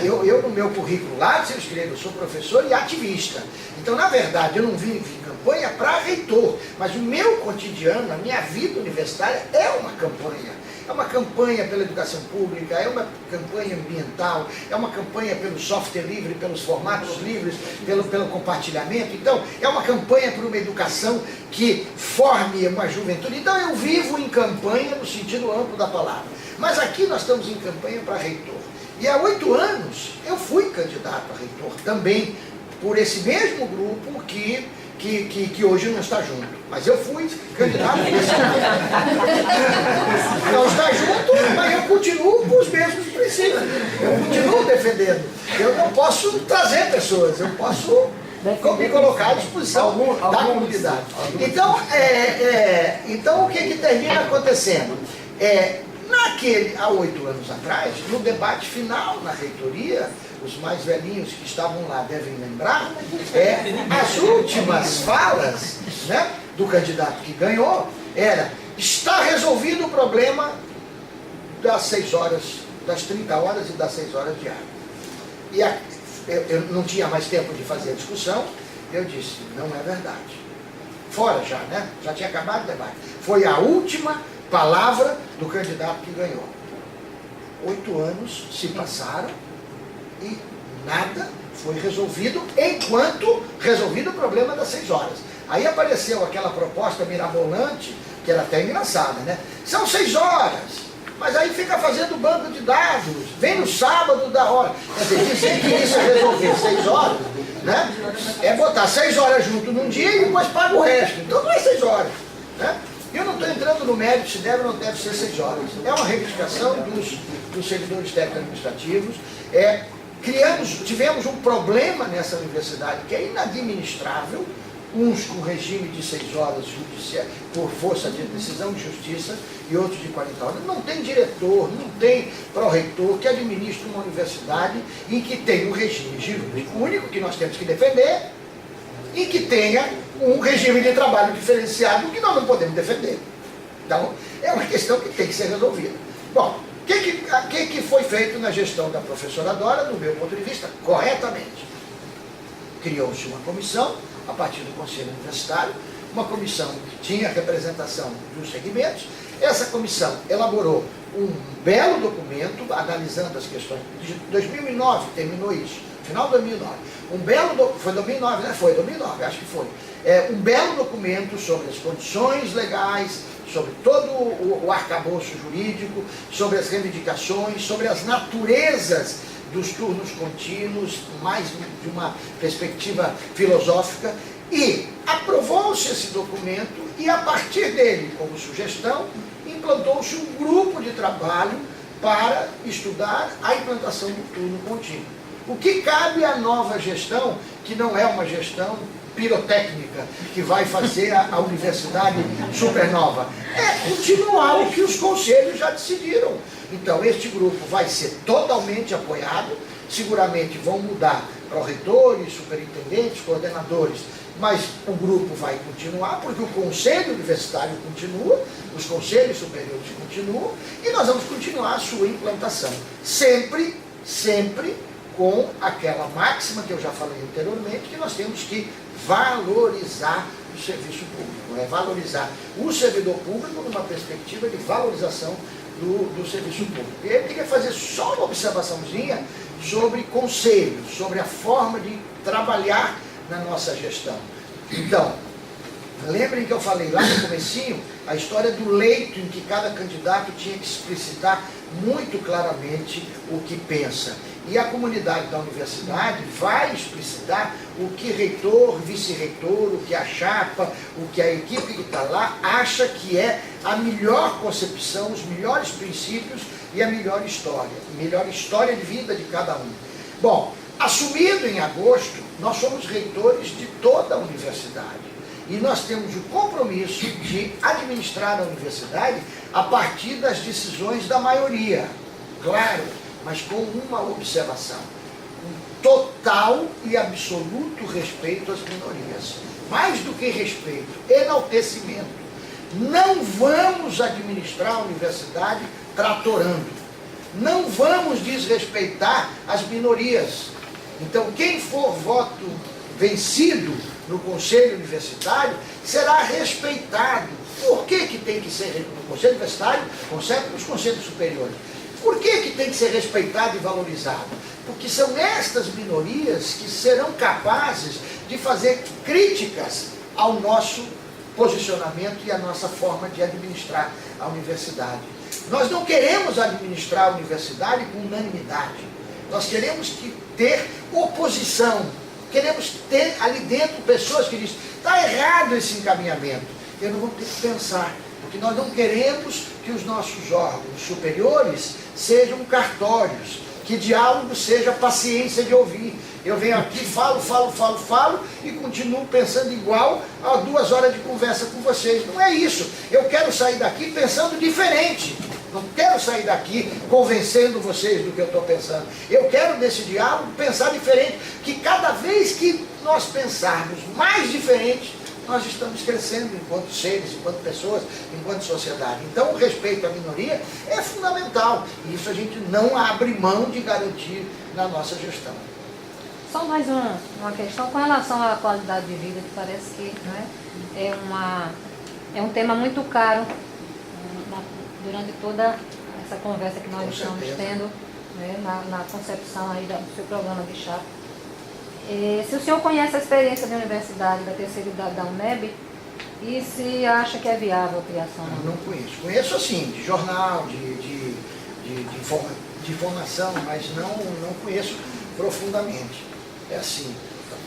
eu no meu currículo lá, eu escrevo, eu sou professor e ativista. Então, na verdade, eu não vivo em campanha para reitor, mas o meu cotidiano, a minha vida universitária é uma campanha. É uma campanha pela educação pública, é uma campanha ambiental, é uma campanha pelo software livre, pelos formatos livres, pelo compartilhamento. Então, é uma campanha por uma educação que forme uma juventude. Então, eu vivo em campanha no sentido amplo da palavra. Mas aqui nós estamos em campanha para reitor. E há 8 anos eu fui candidato a reitor também, por esse mesmo grupo que hoje não está junto. Mas eu fui candidato a esse grupo. Não está junto, mas eu continuo com os mesmos princípios. Eu continuo defendendo. Eu não posso trazer pessoas, eu posso me colocar à disposição da comunidade. Então, o que termina acontecendo? Há 8 anos atrás, no debate final na reitoria, os mais velhinhos que estavam lá devem lembrar, as últimas falas, né, do candidato que ganhou está resolvido o problema das 6 horas, das 30 horas e das 6 horas diárias. E eu não tinha mais tempo de fazer a discussão, eu disse: não é verdade. Fora já, né? Já tinha acabado o debate. Foi a última palavra do candidato que ganhou. 8 anos se passaram e nada foi resolvido, enquanto resolvido o problema das 6 horas. Aí apareceu aquela proposta mirabolante, que era até engraçada, né? São 6 horas, mas aí fica fazendo banco de dados, vem no sábado da hora. Quer dizer, dizer que isso é resolver 6 horas, né? É botar 6 horas junto num dia e depois paga o resto. Então não é 6 horas, né? Eu não estou entrando no mérito se deve ou não deve ser 6 horas. É uma reivindicação dos servidores técnico-administrativos. Tivemos um problema nessa universidade que é inadministrável, uns com regime de 6 horas por força de decisão de justiça e outros de 40 horas. Não tem diretor, não tem pró-reitor que administra uma universidade em que tem um regime jurídico único, que nós temos que defender, e que tenha um regime de trabalho diferenciado que nós não podemos defender. Então, é uma questão que tem que ser resolvida. Bom, o que foi feito na gestão da professora Dora, do meu ponto de vista, corretamente? Criou-se uma comissão, a partir do Conselho Universitário, uma comissão que tinha representação dos segmentos. Essa comissão elaborou um belo documento, analisando as questões de 2009, terminou isso, final de 2009. Foi 2009, né? Foi 2009, acho que foi. Um belo documento sobre as condições legais, sobre todo o arcabouço jurídico, sobre as reivindicações, sobre as naturezas dos turnos contínuos, mais de uma perspectiva filosófica, e aprovou-se esse documento e, a partir dele, como sugestão, implantou-se um grupo de trabalho para estudar a implantação do turno contínuo. O que cabe à nova gestão, que não é uma gestão pirotécnica, que vai fazer a universidade supernova, é continuar o que os conselhos já decidiram. Então, este grupo vai ser totalmente apoiado, seguramente vão mudar pró-reitores, superintendentes, coordenadores, mas o grupo vai continuar, porque o conselho universitário continua, os conselhos superiores continuam, e nós vamos continuar a sua implantação. Sempre com aquela máxima que eu já falei anteriormente, que nós temos que valorizar o serviço público, valorizar o servidor público numa perspectiva de valorização do serviço público. E eu queria fazer só uma observaçãozinha sobre conselhos, sobre a forma de trabalhar na nossa gestão. Então, lembrem que eu falei lá no comecinho a história do leito em que cada candidato tinha que explicitar muito claramente o que pensa. E a comunidade da universidade vai explicitar o que reitor, vice-reitor, o que a chapa, o que a equipe que está lá acha que é a melhor concepção, os melhores princípios e a melhor história de vida de cada um. Bom, assumido em agosto, nós somos reitores de toda a universidade. E nós temos o compromisso de administrar a universidade a partir das decisões da maioria. Claro, mas com uma observação: um total e absoluto respeito às minorias. Mais do que respeito, enaltecimento. Não vamos administrar a universidade tratorando. Não vamos desrespeitar as minorias. Então, quem for voto vencido no Conselho Universitário será respeitado. Por que tem que ser no Conselho Universitário, conserva nos Conselhos Superiores? Por que tem que ser respeitado e valorizado? Porque são estas minorias que serão capazes de fazer críticas ao nosso posicionamento e à nossa forma de administrar a universidade. Nós não queremos administrar a universidade com unanimidade. Nós queremos ter oposição. Queremos ter ali dentro pessoas que dizem: está errado esse encaminhamento. E não vamos ter que pensar. Porque nós não queremos que os nossos órgãos superiores sejam cartórios, que diálogo seja paciência de ouvir. Eu venho aqui, falo e continuo pensando igual a 2 horas de conversa com vocês. Não é isso. Eu quero sair daqui pensando diferente. Não quero sair daqui convencendo vocês do que eu estou pensando. Eu quero, nesse diálogo, pensar diferente. Que cada vez que nós pensarmos mais diferente, nós estamos crescendo enquanto seres, enquanto pessoas, enquanto sociedade. Então, o respeito à minoria é fundamental. E isso a gente não abre mão de garantir na nossa gestão. Só mais uma questão com relação à qualidade de vida, que parece que, né, é um tema muito caro durante toda essa conversa que nós estamos tendo, né, na concepção aí do seu programa de chapa. Se o senhor conhece a experiência da universidade, da terceira idade da UNEB, e se acha que é viável a criação? Não conheço. Conheço assim, de jornal, de informação, mas não conheço profundamente. É assim,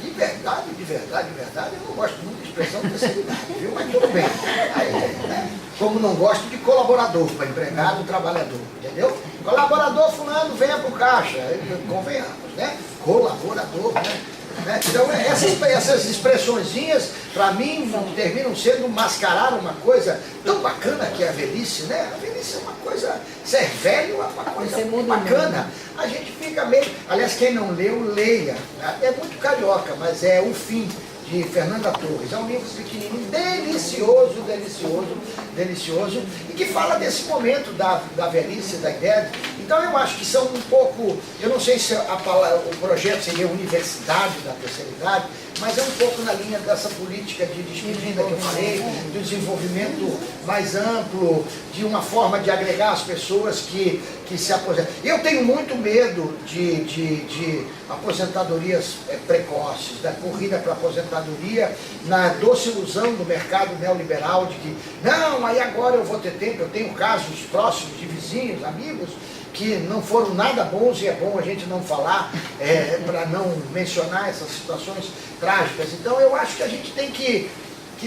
de verdade, eu não gosto muito de expressão de terceira idade, viu? Mas tudo bem. Como não gosto de colaborador, para empregado, trabalhador, entendeu? Colaborador fulano, venha para o caixa, convenhamos, né? Colaborador, né? né? Então essas expressõezinhas, para mim, terminam sendo mascarar uma coisa tão bacana que é a velhice, né? A velhice é uma coisa, ser velho é uma coisa bacana. A gente fica meio... Aliás, quem não leu, leia. É muito carioca, mas é O Fim, de Fernanda Torres. É um livro pequenininho, delicioso, delicioso, delicioso, e que fala desse momento da velhice, da idade. Então eu acho que são um pouco, eu não sei se o projeto seria Universidade da Terceira Idade, mas é um pouco na linha dessa política de despedida que eu falei, do desenvolvimento mais amplo, de uma forma de agregar as pessoas que se aposentam. Eu tenho muito medo de aposentadorias precoces, da corrida para aposentadoria, na doce ilusão do mercado neoliberal de que, não, aí agora eu vou ter tempo. Eu tenho casos próximos de vizinhos, amigos, que não foram nada bons, e é bom a gente não falar, para não mencionar essas situações trágicas. Então eu acho que a gente tem que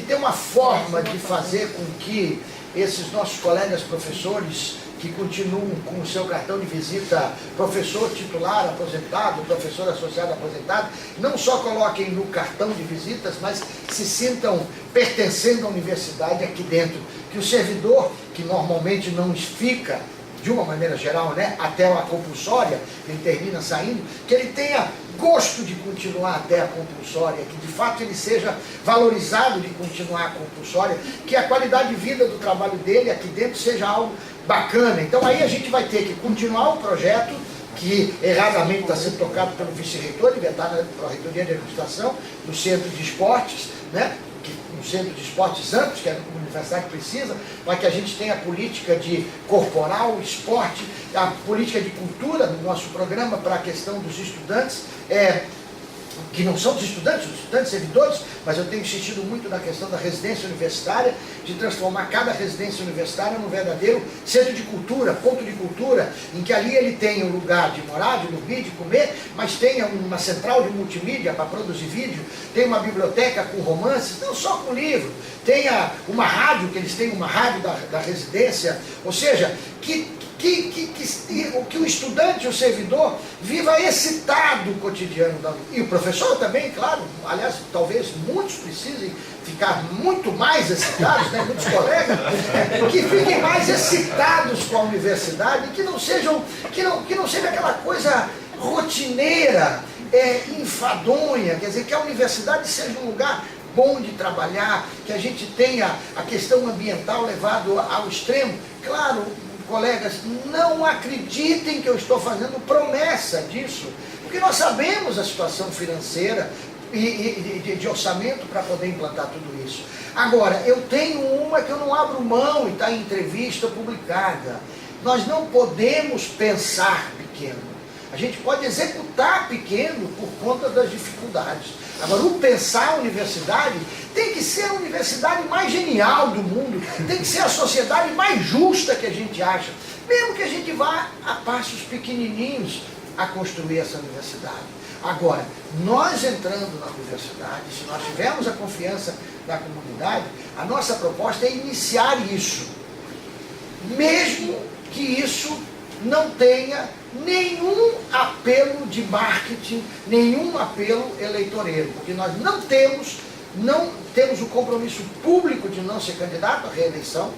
ter uma forma de fazer com que esses nossos colegas professores, que continuam com o seu cartão de visita professor titular aposentado, professor associado aposentado, não só coloquem no cartão de visitas, mas se sintam pertencendo à universidade aqui dentro. Que o servidor, que normalmente não fica, de uma maneira geral, né, até a compulsória, ele termina saindo, que ele tenha gosto de continuar até a compulsória, que de fato ele seja valorizado de continuar a compulsória, que a qualidade de vida do trabalho dele aqui dentro seja algo bacana. Então aí a gente vai ter que continuar o projeto, que erradamente está sendo tocado pelo vice-reitor, ele está na Pró-Reitoria de Administração, do Centro de Esportes, né? Um centro de esportes amplos, que a universidade precisa, para que a gente tenha a política de corporal, esporte, a política de cultura no nosso programa para a questão dos estudantes, que não são os estudantes servidores, mas eu tenho insistido muito na questão da residência universitária, de transformar cada residência universitária num verdadeiro centro de cultura, ponto de cultura, em que ali ele tenha um lugar de morar, de dormir, de comer, mas tenha uma central de multimídia para produzir vídeo, tenha uma biblioteca com romances, não só com livro, tenha uma rádio, que eles tenham uma rádio da residência, ou seja, que o estudante, o servidor, viva excitado o cotidiano da... E o professor também, claro, aliás, talvez muitos precisem ficar muito mais excitados, né? Muitos colegas, que fiquem mais excitados com a universidade, que não seja aquela coisa rotineira, enfadonha, quer dizer, que a universidade seja um lugar bom de trabalhar, que a gente tenha a questão ambiental levado ao extremo. Claro, colegas, não acreditem que eu estou fazendo promessa disso, porque nós sabemos a situação financeira e de orçamento para poder implantar tudo isso. Agora, eu tenho uma que eu não abro mão e está em entrevista publicada. Nós não podemos pensar pequeno. A gente pode executar pequeno por conta das dificuldades. Agora, o pensar a universidade tem que ser a universidade mais genial do mundo, tem que ser a sociedade mais justa que a gente acha, mesmo que a gente vá a passos pequenininhos a construir essa universidade. Agora, nós entrando na universidade, se nós tivermos a confiança da comunidade, a nossa proposta é iniciar isso, mesmo que isso não tenha nenhum apelo de marketing, nenhum apelo eleitoreiro, porque nós não temos o compromisso público de não ser candidato à reeleição,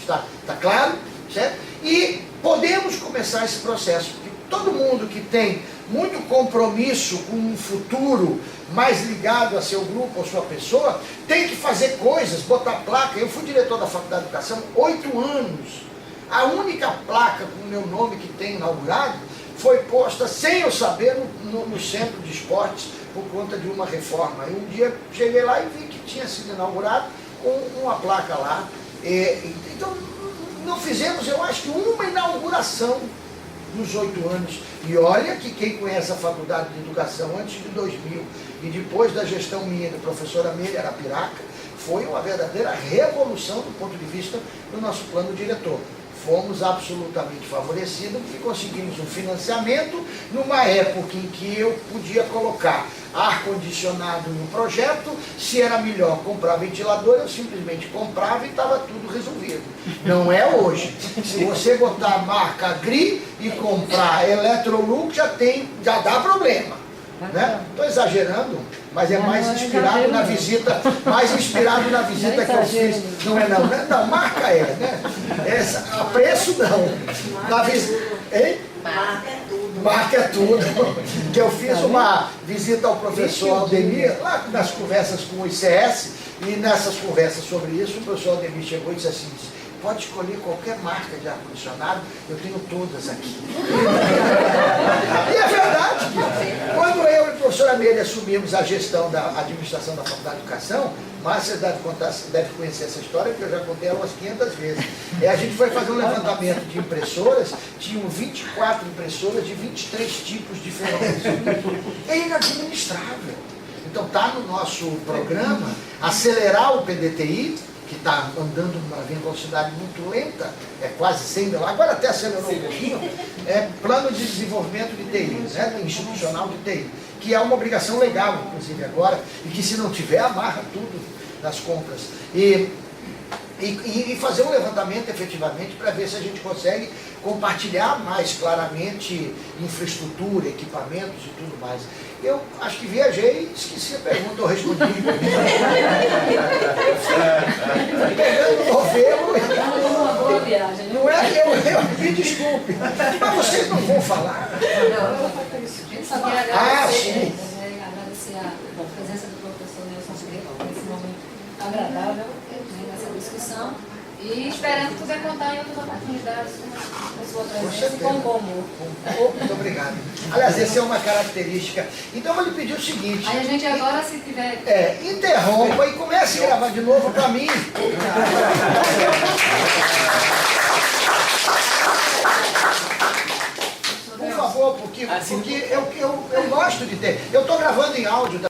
está claro, certo? E podemos começar esse processo, porque todo mundo que tem muito compromisso com um futuro mais ligado a seu grupo ou sua pessoa, tem que fazer coisas, botar placa. Eu fui diretor da Faculdade de Educação 8 anos. A única placa com o meu nome que tem inaugurado foi posta, sem eu saber, no centro de esportes, por conta de uma reforma. E um dia cheguei lá e vi que tinha sido inaugurado com uma placa lá. Então, não fizemos, eu acho que uma inauguração nos 8 anos. E olha que quem conhece a Faculdade de Educação antes de 2000 e depois da gestão minha do professor Amélia Arapiraca, foi uma verdadeira revolução do ponto de vista do nosso plano diretor. Fomos absolutamente favorecidos porque conseguimos um financiamento numa época em que eu podia colocar ar-condicionado no projeto. Se era melhor comprar ventilador, eu simplesmente comprava e estava tudo resolvido. Não é hoje. Se você botar a marca GRI e comprar Electrolux, já dá problema. né? Estou exagerando, mas é Não, mais não é inspirado exagero, na não. visita, mais inspirado na visita Não que eu exagero, fiz. Não é não, né? Não, marca é, né? A preço não. Na hein? Marca é tudo. Que eu fiz uma visita ao professor Aldemir, lá nas conversas com o ICS, e nessas conversas sobre isso, o professor Aldemir chegou e disse assim, pode escolher qualquer marca de ar-condicionado, eu tenho todas aqui. E é verdade. Quando eu e o professor Amélia assumimos a gestão da administração da Faculdade de Educação, Márcia deve conhecer essa história, porque eu já contei ela umas 500 vezes. A gente foi fazer um levantamento de impressoras, tinham 24 impressoras de 23 tipos diferentes. É inadministrável. Então está no nosso programa acelerar o PDTI, que está andando numa velocidade muito lenta, é quase 100 mil, agora até acelerou um pouquinho, é plano de desenvolvimento de TI, né, institucional de TI, que é uma obrigação legal, inclusive agora, e que se não tiver, amarra tudo nas compras. E fazer um levantamento efetivamente para ver se a gente consegue compartilhar mais claramente infraestrutura, equipamentos e tudo mais. Eu acho que viajei e esqueci a pergunta, eu respondi. Pegando o novelo. Uma boa viagem. Não é que eu me desculpe, mas vocês não vão falar. Eu só queria Ah, agradecer, sim. agradecer a presença do professor Nelson Freire nesse momento agradável, nessa discussão. E esperando poder contar em outras oportunidades com a sua presença e com um bom humor. Muito obrigado. Aliás, essa é uma característica. Então eu vou lhe pedir o seguinte. Aí a gente agora, se tiver... Interrompa e comece a gravar de novo para mim. Por favor, porque eu gosto de ter. Eu estou gravando em áudio.